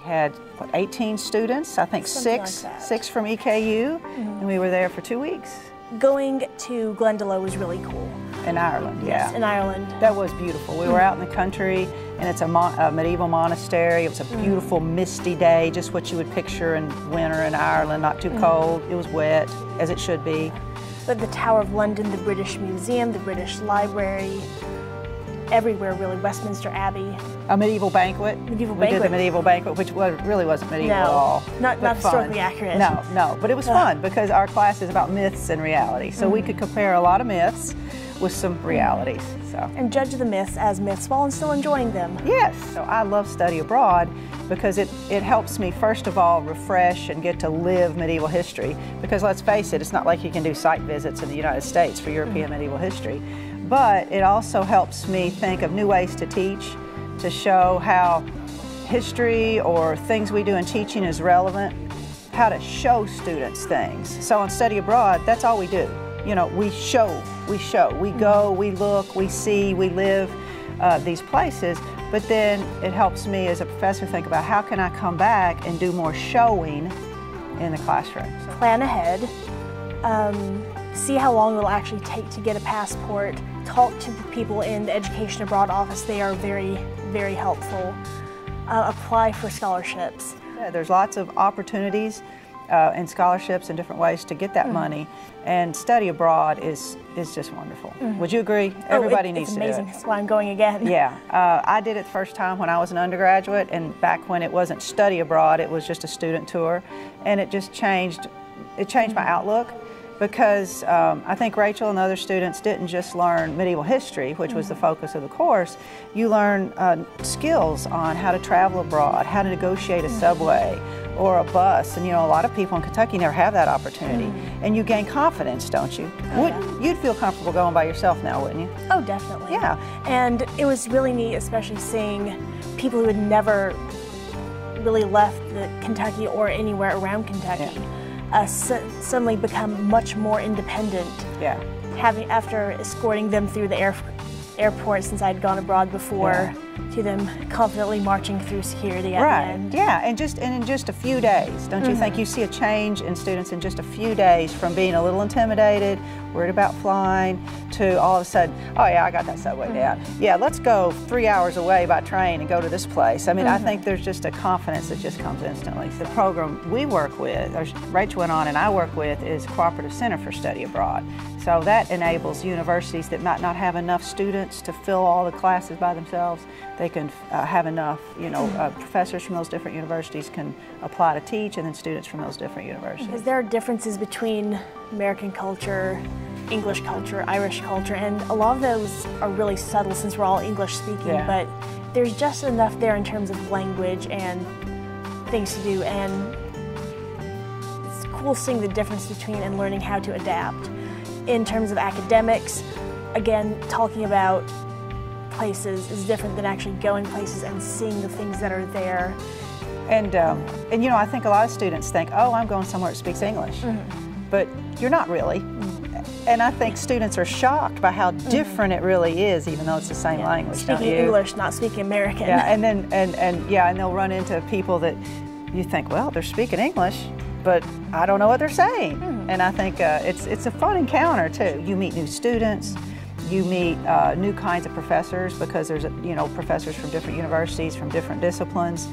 had, what, 18 students, I think six from EKU, and we were there for 2 weeks. Going to Glendalough was really cool. In Ireland, yeah. Yes, in Ireland. That was beautiful. We were out in the country, and it's a medieval monastery. It was a beautiful, misty day, just what you would picture in winter in Ireland, not too cold. It was wet, as it should be. But the Tower of London, the British Museum, the British Library, everywhere really, Westminster Abbey. A medieval banquet. We did the medieval banquet, which really wasn't medieval at all. Not historically accurate. No, but it was fun because our class is about myths and reality. So we could compare a lot of myths with some realities. And judge the myths as myths while still enjoying them. Yes, so I love study abroad because it helps me, first of all, refresh and get to live medieval history. Because let's face it, it's not like you can do site visits in the United States for European medieval history. But it also helps me think of new ways to teach, to show how history or things we do in teaching is relevant, how to show students things. So on study abroad, that's all we do. You know, we show, we go, we look, we see, we live these places, but then it helps me as a professor think about how can I come back and do more showing in the classroom. So. Plan ahead, see how long it'll actually take to get a passport, talk to the people in the Education Abroad office. They are very, very helpful. Apply for scholarships. Yeah, there's lots of opportunities and scholarships and different ways to get that money, and study abroad is just wonderful. Would you agree? Everybody needs to do it. It's amazing. That's why I'm going again. Yeah, I did it the first time when I was an undergraduate, and back when it wasn't study abroad, it was just a student tour, and it just changed. It changed my outlook. Because I think Rachel and other students didn't just learn medieval history, which was the focus of the course. You learn skills on how to travel abroad, how to negotiate a subway or a bus. And you know, a lot of people in Kentucky never have that opportunity. And you gain confidence, don't you? You'd feel comfortable going by yourself now, wouldn't you? Oh, definitely. Yeah. And it was really neat, especially seeing people who had never really left Kentucky or anywhere around Kentucky. Yeah. Suddenly become much more independent. Yeah. After escorting them through the airport, since I'd gone abroad before, to them confidently marching through security at the end. Yeah, and in just a few days, don't you think you see a change in students in just a few days from being a little intimidated, worried about flying, to all of a sudden, oh yeah, I got that subway down. Yeah, let's go 3 hours away by train and go to this place. I mean, I think there's just a confidence that just comes instantly. The program we work with, or Rachel went on and I work with, is Cooperative Center for Study Abroad. So that enables universities that might not have enough students to fill all the classes by themselves. They can have enough, professors from those different universities can apply to teach, and then students from those different universities. Because there are differences between American culture, English culture, Irish culture, and a lot of those are really subtle since we're all English speaking, but there's just enough there in terms of language and things to do, and it's cool seeing the difference between and learning how to adapt. In terms of academics, again, talking about places is different than actually going places and seeing the things that are there. And I think a lot of students think, oh, I'm going somewhere that speaks English, but you're not really. And I think students are shocked by how different it really is, even though it's the same language. Speaking English, not speaking American. Yeah, and they'll run into people that you think, well, they're speaking English, but I don't know what they're saying. And I think it's a fun encounter too. You meet new students, you meet new kinds of professors, because there's professors from different universities, from different disciplines,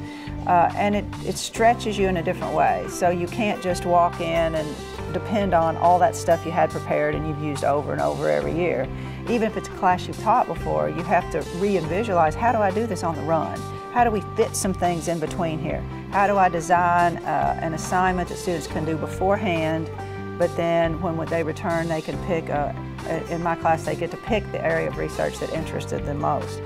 and it stretches you in a different way. So you can't just walk in and depend on all that stuff you had prepared and you've used over and over every year. Even if it's a class you've taught before, you have to re-visualize, how do I do this on the run? How do we fit some things in between here? How do I design an assignment that students can do beforehand, but then when they return they can pick, in my class they get to pick the area of research that interested them most.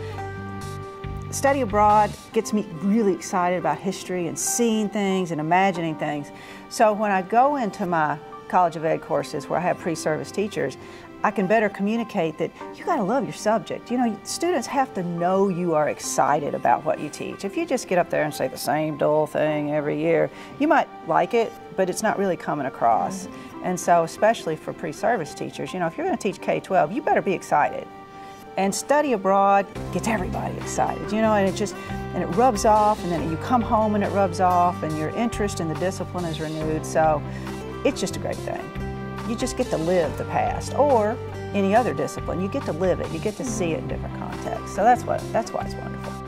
Study abroad gets me really excited about history and seeing things and imagining things. So when I go into my College of Ed courses where I have pre-service teachers, I can better communicate that you got to love your subject. You know, students have to know you are excited about what you teach. If you just get up there and say the same dull thing every year, you might like it, but it's not really coming across. And so especially for pre-service teachers, if you're going to teach K-12, you better be excited. And study abroad gets everybody excited, you know, and it rubs off, and then you come home and it rubs off, and your interest in the discipline is renewed. So it's just a great thing. You just get to live the past, or any other discipline. You get to live it. You get to see it in different contexts. So that's why it's wonderful.